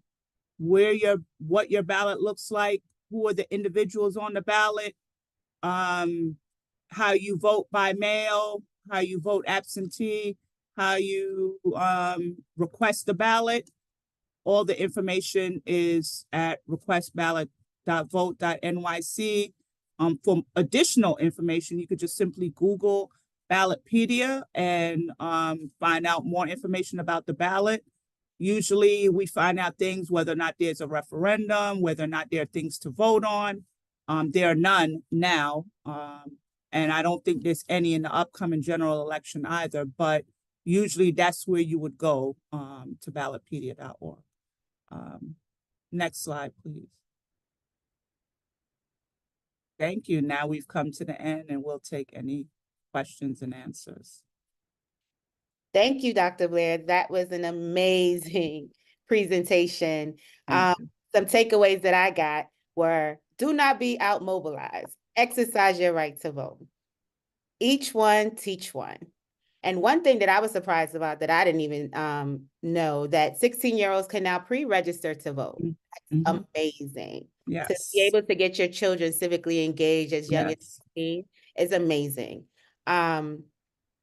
what your ballot looks like, who are the individuals on the ballot, how you vote by mail, how you vote absentee, how you request the ballot. All the information is at requestballot.vote.nyc. For additional information, you could just simply Google Ballotpedia and find out more information about the ballot. Usually we find out things, whether or not there's a referendum, whether or not there are things to vote on. There are none now, and I don't think there's any in the upcoming general election either, but usually that's where you would go to ballotpedia.org. Next slide, please. Thank you. Now we've come to the end and we'll take any questions and answers. Thank you, Dr. Blair. That was an amazing presentation. Thank you. Some takeaways that I got were: do not be outmobilized. Exercise your right to vote. Each one, teach one. And one thing that I was surprised about that I didn't even know, that 16-year-olds can now pre-register to vote. That's amazing. Yes. To be able to get your children civically engaged as young as 16 is amazing. And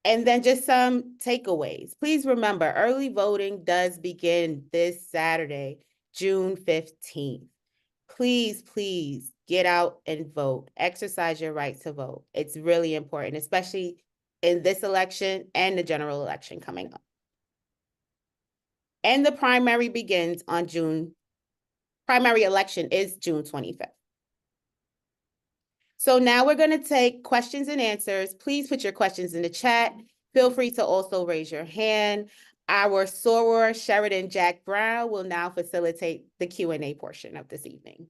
then just some takeaways. Please remember, early voting does begin this Saturday, June 15th. Please, please get out and vote. Exercise your right to vote. It's really important, especially in this election and the general election coming up. And the primary begins on primary election is June 25th. So now we're going to take questions and answers. Please put your questions in the chat. Feel free to also raise your hand. Our soror, Sheridan Jack Brown, will now facilitate the Q&A portion of this evening.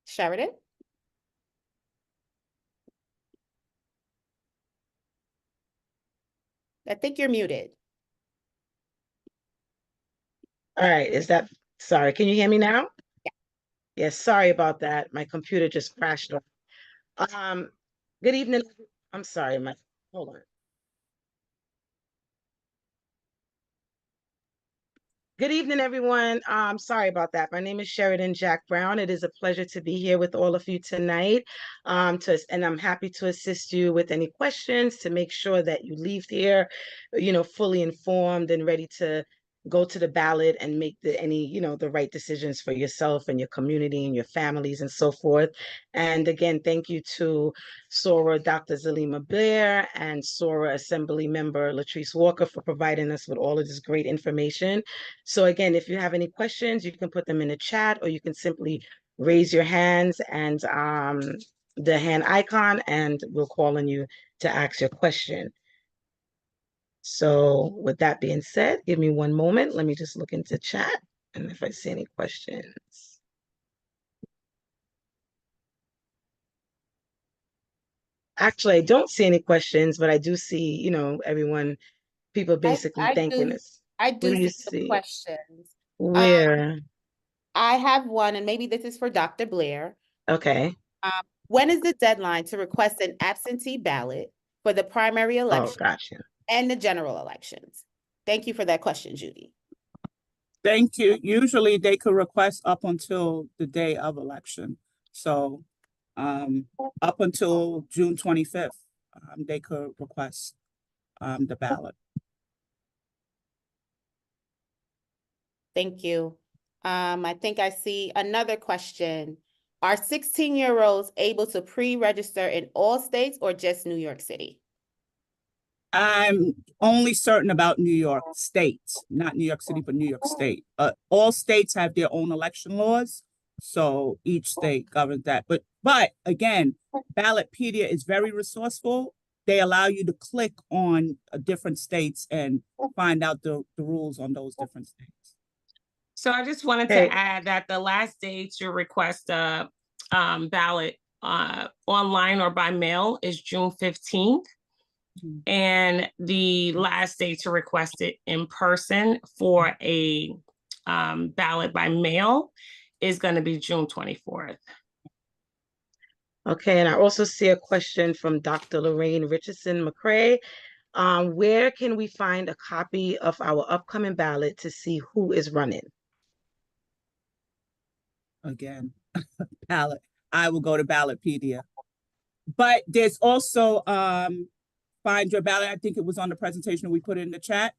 Sheridan? I think you're muted. All right, sorry, can you hear me now? Yeah. Yes, sorry about that. My computer just crashed. Good evening. I'm sorry, hold on. Good evening, everyone. Sorry about that. My name is Sheridan Jack Brown. It is a pleasure to be here with all of you tonight. And I'm happy to assist you with any questions to make sure that you leave here, fully informed and ready to go to the ballot and make the right decisions for yourself and your community and your families and so forth. And again, thank you to SORA Dr. Zalima Blair and SORA Assembly Member Latrice Walker for providing us with all of this great information. So again, if you have any questions, you can put them in the chat, or you can simply raise your hands and the hand icon, and we'll call on you to ask your question. So with that being said, give me one moment. Let me just look into chat and if I see any questions. Actually, I don't see any questions, but I do see, people basically thanking us. I do What do you see some see? questions. Where? I have one, and maybe this is for Dr. Blair. Okay. When is the deadline to request an absentee ballot for the primary election Oh, gotcha. and the general elections? Thank you for that question, Judy. Thank you. Usually they could request up until the day of election. So up until June 25th, they could request the ballot. Thank you. I think I see another question. Are 16-year-olds able to pre-register in all states or just New York City? I'm only certain about New York State, not New York City, but New York State. All states have their own election laws, so each state governs that. But again, Ballotpedia is very resourceful. They allow you to click on different states and find out the rules on those different states. So I just wanted to add that the last day to request a ballot online or by mail is June 15th. And the last day to request it in person for a ballot by mail is going to be June 24th. Okay, and I also see a question from Dr. Lorraine Richardson McCrae. Where can we find a copy of our upcoming ballot to see who is running? Again, ballot. I will go to Ballotpedia. But there's also Find Your Ballot. I think it was on the presentation we put in the chat.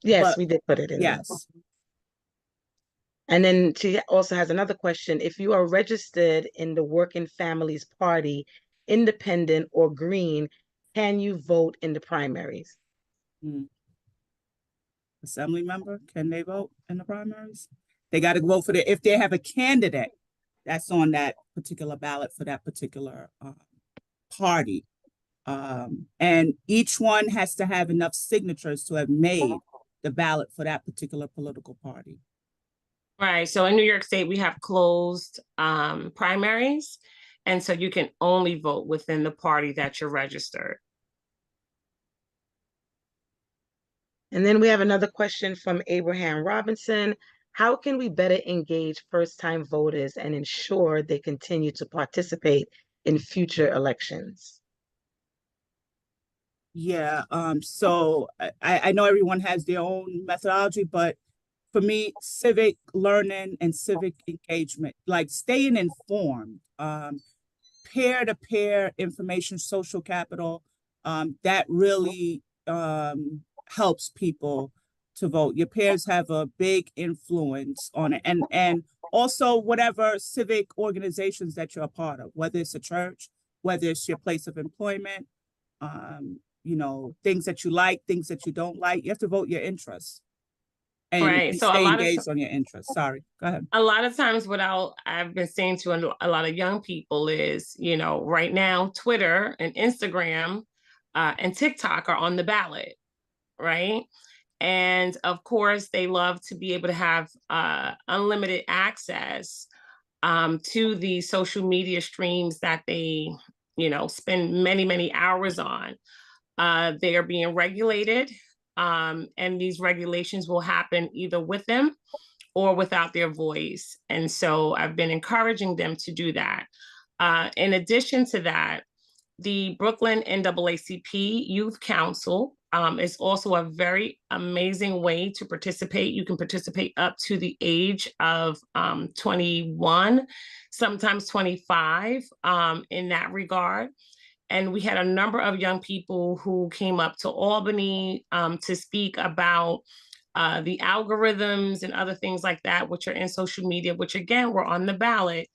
Yes, we did put it in. Yes. And then she also has another question. If you are registered in the Working Families Party, Independent or Green, can you vote in the primaries? Assembly member, can they vote in the primaries? They got to vote for if they have a candidate that's on that particular ballot for that particular party. And each one has to have enough signatures to have made the ballot for that particular political party. Right. So in New York State, we have closed primaries. And so you can only vote within the party that you're registered. And then we have another question from Abraham Robinson. How can we better engage first-time voters and ensure they continue to participate in future elections? Yeah, so I know everyone has their own methodology, but for me, civic learning and civic engagement, like staying informed, peer-to-peer information, social capital, that really helps people to vote. Your peers have a big influence on it. And also whatever civic organizations that you're a part of, whether it's a church, whether it's your place of employment, things that you like, things that you don't like, you have to vote your interests. And right. So stay engaged on your interests. Sorry, go ahead. A lot of times what I've been saying to a lot of young people is, right now, Twitter and Instagram and TikTok are on the ballot, right? And of course, they love to be able to have unlimited access to the social media streams that they, spend many, many hours on. They are being regulated, and these regulations will happen either with them or without their voice. And so I've been encouraging them to do that. In addition to that, the Brooklyn NAACP Youth Council is also a very amazing way to participate. You can participate up to the age of 21, sometimes 25 in that regard. And we had a number of young people who came up to Albany to speak about the algorithms and other things like that, which are in social media, which again, were on the ballot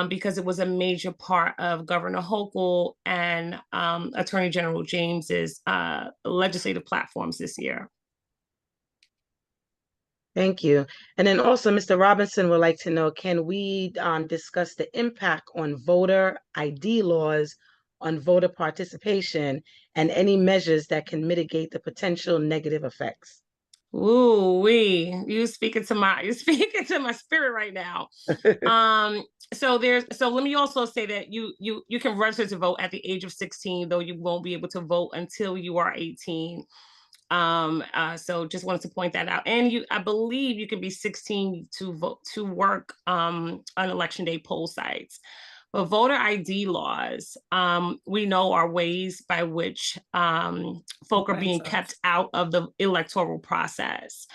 because it was a major part of Governor Hochul and Attorney General James's legislative platforms this year. Thank you. And then also, Mr. Robinson would like to know, can we discuss the impact on voter ID laws on voter participation and any measures that can mitigate the potential negative effects? Ooh, you speaking to my spirit right now. So let me also say that you can register to vote at the age of 16, though you won't be able to vote until you are 18. So just wanted to point that out. And I believe you can be 16 to vote, to work on election day poll sites. But voter ID laws, we know, are ways by which folk are being kept out of the electoral process.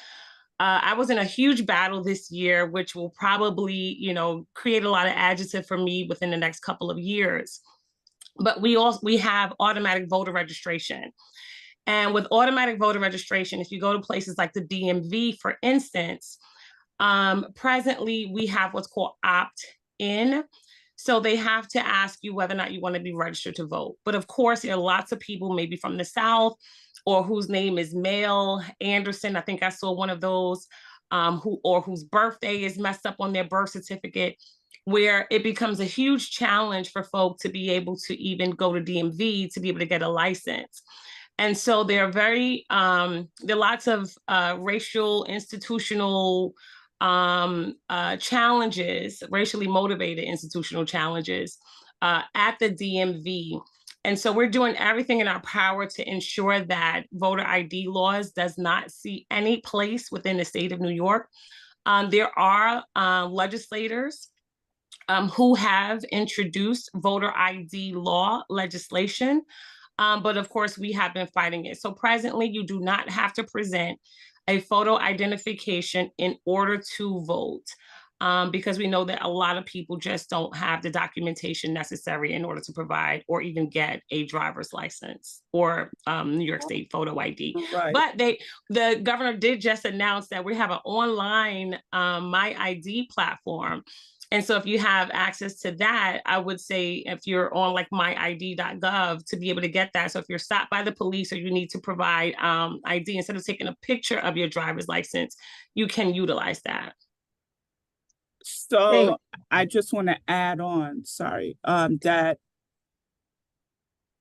I was in a huge battle this year, which will probably, create a lot of adjective for me within the next couple of years. But we have automatic voter registration. And with automatic voter registration, if you go to places like the DMV, for instance, presently we have what's called opt-in. So they have to ask you whether or not you want to be registered to vote. But of course, there are lots of people maybe from the South or whose name is Mel Anderson. I think I saw one of those whose birthday is messed up on their birth certificate, where it becomes a huge challenge for folk to be able to even go to DMV to be able to get a license. And so there are lots of racial, institutional challenges, racially motivated institutional challenges at the DMV. And so we're doing everything in our power to ensure that voter ID laws does not see any place within the state of New York. There are legislators who have introduced voter ID law legislation. But of course, we have been fighting it. So presently, you do not have to present a photo identification in order to vote, because we know that a lot of people just don't have the documentation necessary in order to provide or even get a driver's license or New York State photo ID. Right. But the governor did just announce that we have an online My ID platform. And so if you have access to that, I would say if you're on like myid.gov to be able to get that. So if you're stopped by the police or you need to provide ID, instead of taking a picture of your driver's license, you can utilize that. So I just want to add on, that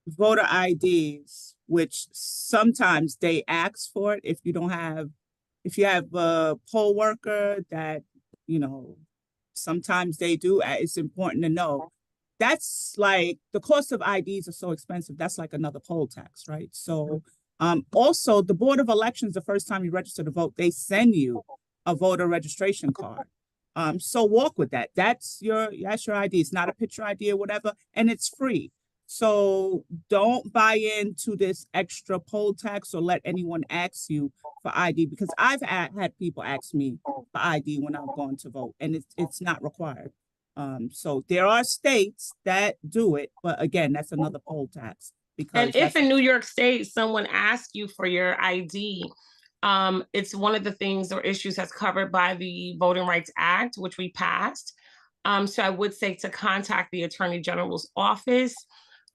voter IDs, which sometimes they ask for it if you have a poll worker that, sometimes they do. It's important to know. That's like the cost of IDs are so expensive. That's like another poll tax, right? So also the Board of Elections, the first time you register to vote, they send you a voter registration card. So walk with that. That's your ID. It's not a picture ID or whatever, and it's free. So don't buy into this extra poll tax or let anyone ask you for ID, because I've had people ask me for ID when I'm going to vote, and it's not required. So there are states that do it, but again, that's another poll tax. And if in New York State someone asks you for your ID, it's one of the things or issues that's covered by the Voting Rights Act, which we passed. So I would say to contact the Attorney General's office,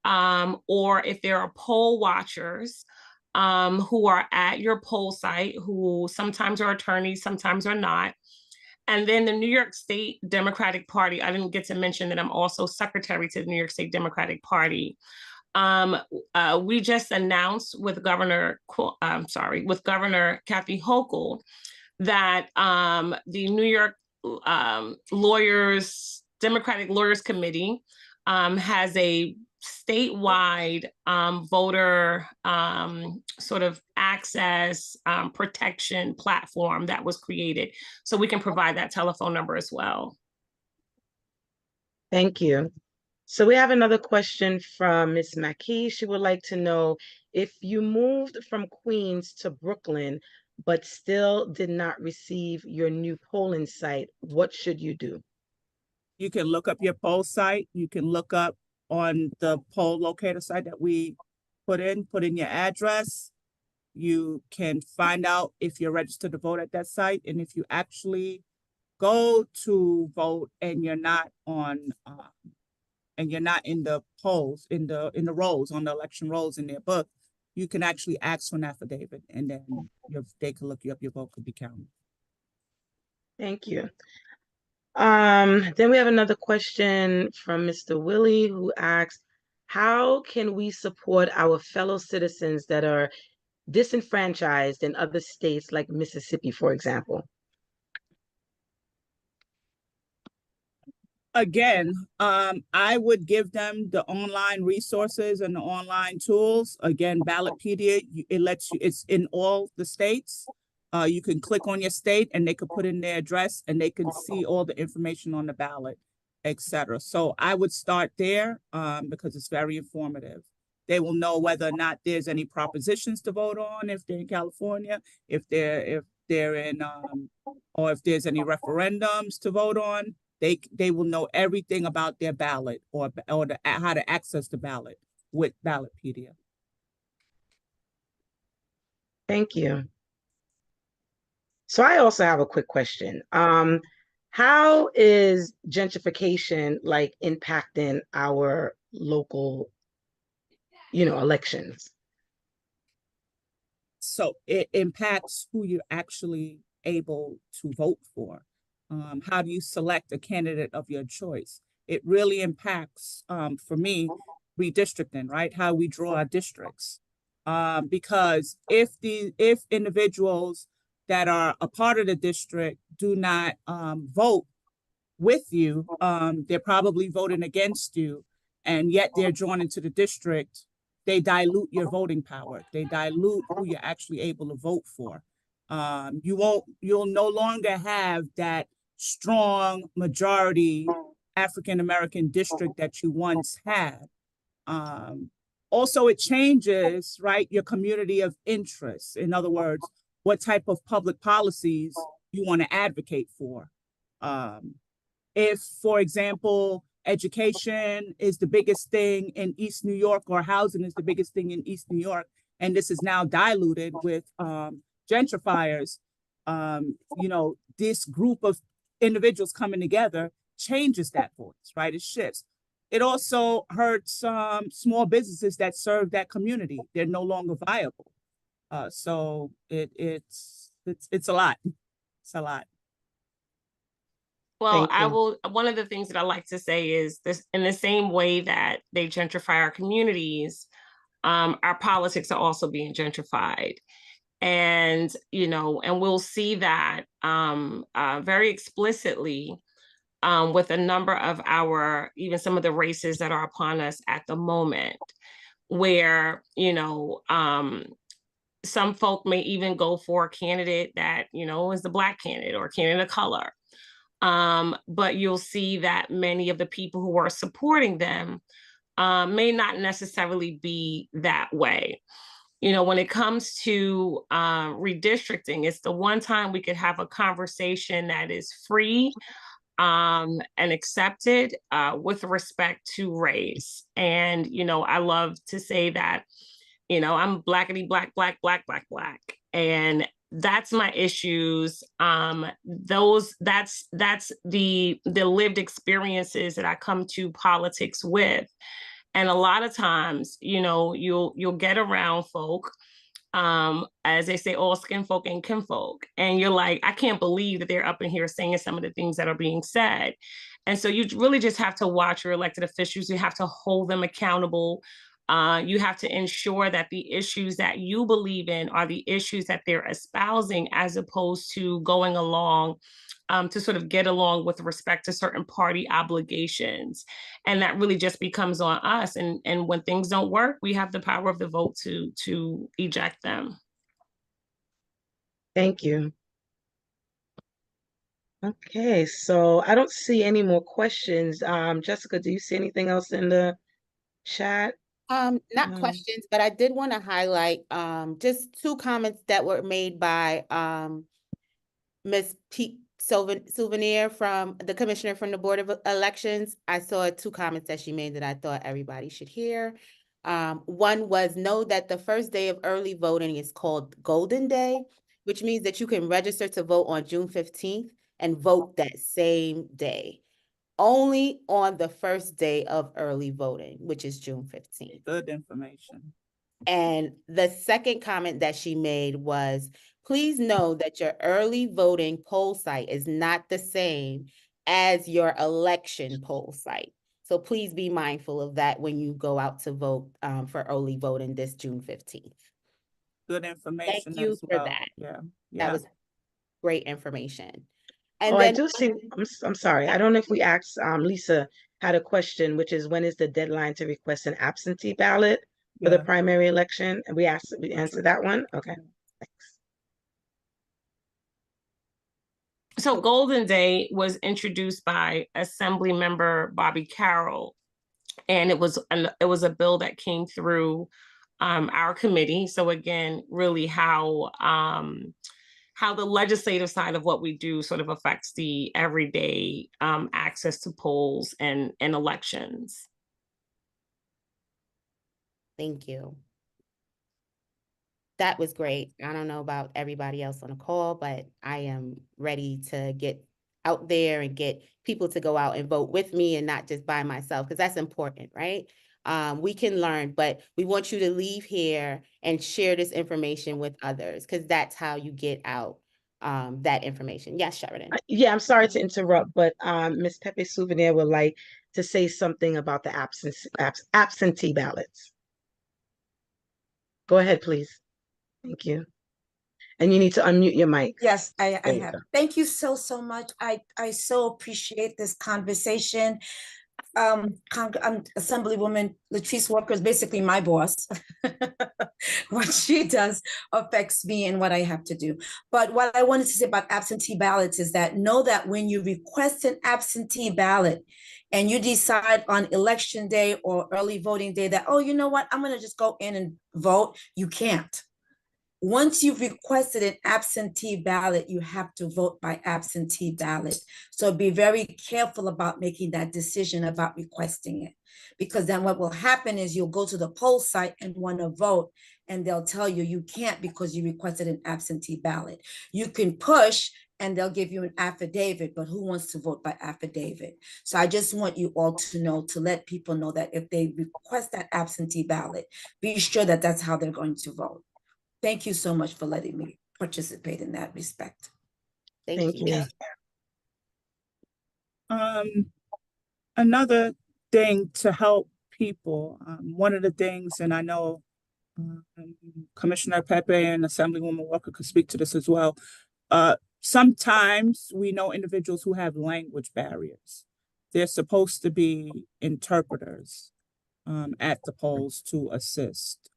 or if there are poll watchers who are at your poll site, who sometimes are attorneys, sometimes are not. And then the New York State Democratic Party, I didn't get to mention that I'm also secretary to the New York State Democratic Party. We just announced with Governor Kathy Hochul that the New York Democratic Lawyers Committee has a statewide voter sort of access protection platform that was created. So we can provide that telephone number as well. Thank you. So we have another question from Ms. Mackey. She would like to know, if you moved from Queens to Brooklyn, but still did not receive your new polling site, what should you do? You can look up your poll site. You can look up on the poll locator site that we put in your address. You can find out if you're registered to vote at that site. And if you actually go to vote and you're not on, and you're not in the polls, in the rolls, on the election rolls in their book, you can actually ask for an affidavit, and then they can look you up, your vote could be counted. Thank you. Then we have another question from Mr. Willie, who asks, how can we support our fellow citizens that are disenfranchised in other states like Mississippi, for example? Again, I would give them the online resources and the online tools. Again, Ballotpedia, it lets you, it's in all the states. You can click on your state and they could put in their address and they can see all the information on the ballot, etc. So I would start there because it's very informative. They will know whether or not there's any propositions to vote on if they're in California, if they're in, or if there's any referendums to vote on. They will know everything about their ballot or how to access the ballot with Ballotpedia. Thank you. So I also have a quick question. How is gentrification like impacting our local, elections? So it impacts who you're actually able to vote for. How do you select a candidate of your choice? It really impacts, for me, redistricting, right? How we draw our districts. Because if individuals that are a part of the district do not vote with you, they're probably voting against you, and yet they're drawn into the district, they dilute your voting power. They dilute who you're actually able to vote for. You'll no longer have that strong majority African-American district that you once had. Also, it changes, right, your community of interest. In other words, what type of public policies you want to advocate for. If, for example, education is the biggest thing in East New York, or housing is the biggest thing in East New York, and this is now diluted with gentrifiers, this group of individuals coming together changes that voice, right? It shifts. It also hurts small businesses that serve that community. They're no longer viable. So it's a lot. It's a lot. Well, one of the things that I like to say is this: in the same way that they gentrify our communities, our politics are also being gentrified. And, and we'll see that very explicitly with a number of even some of the races that are upon us at the moment, where, some folk may even go for a candidate that, is the Black candidate or candidate of color. But you'll see that many of the people who are supporting them may not necessarily be that way. When it comes to redistricting, it's the one time we could have a conversation that is free and accepted with respect to race. And, I love to say that, I'm blackity black, black, black, black, black. And that's my issues. That's the lived experiences that I come to politics with. And a lot of times, you'll get around folk, as they say, all skin folk and kinfolk. And you're like, I can't believe that they're up in here saying some of the things that are being said. And so you really just have to watch your elected officials. You have to hold them accountable. You have to ensure that the issues that you believe in are the issues that they're espousing, as opposed to going along to sort of get along with respect to certain party obligations. And that really just becomes on us. And when things don't work, we have the power of the vote to eject them. Thank you. Okay, so I don't see any more questions. Jessica, do you see anything else in the chat? Not questions, but I did want to highlight just two comments that were made by Ms. Pete Souvenir from the Commissioner from the Board of Elections. I saw two comments that she made that I thought everybody should hear. One was, know that the first day of early voting is called Golden Day, which means that you can register to vote on June 15th and vote that same day. Only on the first day of early voting, which is June 15th. Good information. And the second comment that she made was, please know that your early voting poll site is not the same as your election poll site. So please be mindful of that when you go out to vote for early voting this June 15th. Good information. Thank you as for well. that. Yeah. That was great information. And Oh, then I do see, I'm sorry. I don't know if we asked, Lisa had a question, which is, when is the deadline to request an absentee ballot for the primary election? And we answered that one. Okay, thanks. So Golden Day was introduced by Assembly Member Bobby Carroll, and it was a bill that came through our committee. So again, really how the legislative side of what we do sort of affects the everyday access to polls and elections. thank you. That was great. I don't know about everybody else on the call, but I am ready to get out there and get people to go out and vote with me and not just by myself, because that's important, right? We can learn, but we want you to leave here and share this information with others, because that's how you get out that information. Yes, Sheridan. Yeah, I'm sorry to interrupt, but Ms. Pepe Souvenir would like to say something about the absentee ballots. Go ahead, please. Thank you. And you need to unmute your mic. Yes, I There you have. go. Thank you so much. I so appreciate this conversation. Assemblywoman Latrice Walker is basically my boss. What she does affects me and what I have to do. But what I wanted to say about absentee ballots is that know that when you request an absentee ballot and you decide on election day or early voting day that, oh, you know what, I'm going to just go in and vote, you can't. Once you've requested an absentee ballot, you have to vote by absentee ballot. So be very careful about making that decision about requesting it, because then what will happen is you'll go to the poll site and want to vote, and they'll tell you you can't because you requested an absentee ballot. You can push and they'll give you an affidavit, but who wants to vote by affidavit? So I just want you all to know, to let people know that if they request that absentee ballot, be sure that that's how they're going to vote. Thank you so much for letting me participate in that respect. Thank you. Another thing to help people, one of the things, and I know Commissioner Pepe and Assemblywoman Walker could speak to this as well. Sometimes we know individuals who have language barriers. They're supposed to be interpreters at the polls to assist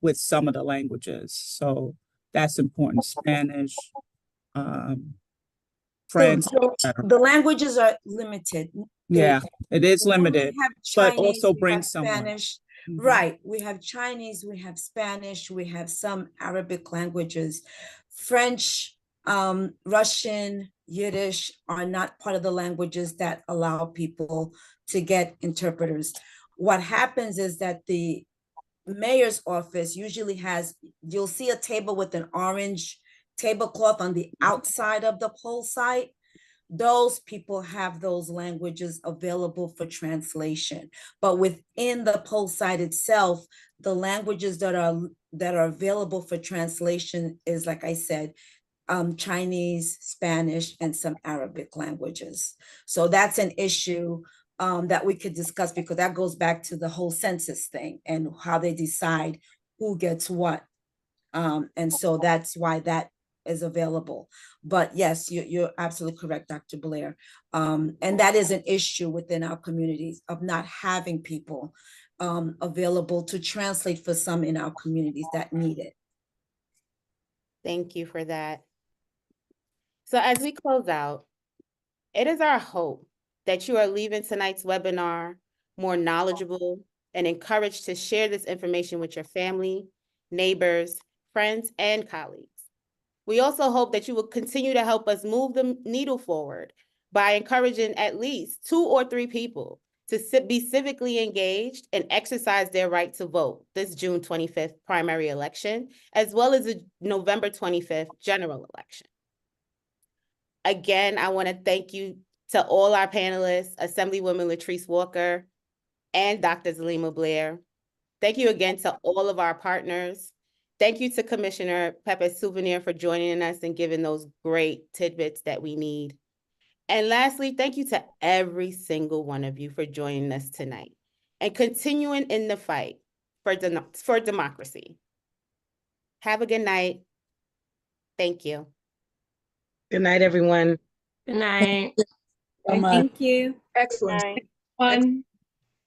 with some of the languages. So that's important. Spanish, French. So the languages are limited. Yeah, it is limited, but also bring someone. Spanish. Right. We have Chinese, we have Spanish, we have some Arabic languages. French, Russian, Yiddish are not part of the languages that allow people to get interpreters. What happens is that the mayor's office usually has, you'll see a table with an orange tablecloth on the outside of the poll site. Those people have those languages available for translation. But within the poll site itself, the languages that are available for translation is, like I said, Chinese, Spanish, and some Arabic languages. So that's an issue that we could discuss, because that goes back to the whole census thing and how they decide who gets what. And so that's why that is available. But yes, you're absolutely correct, Dr. Blair. And that is an issue within our communities of not having people available to translate for some in our communities that need it. Thank you for that. So as we close out, it is our hope that you are leaving tonight's webinar more knowledgeable and encouraged to share this information with your family, neighbors, friends, and colleagues. We also hope that you will continue to help us move the needle forward by encouraging at least 2 or 3 people to be civically engaged and exercise their right to vote this June 25th primary election, as well as the November 25th general election. Again, I want to thank you to all our panelists, Assemblywoman Latrice Walker and Dr. Zulima Blair. Thank you again to all of our partners. Thank you to Commissioner Pepe Souvenir for joining us and giving those great tidbits that we need. And lastly, thank you to every single one of you for joining us tonight and continuing in the fight for democracy. Have a good night. Thank you. Good night, everyone. Good night. So much. Thank you. Excellent. Fun.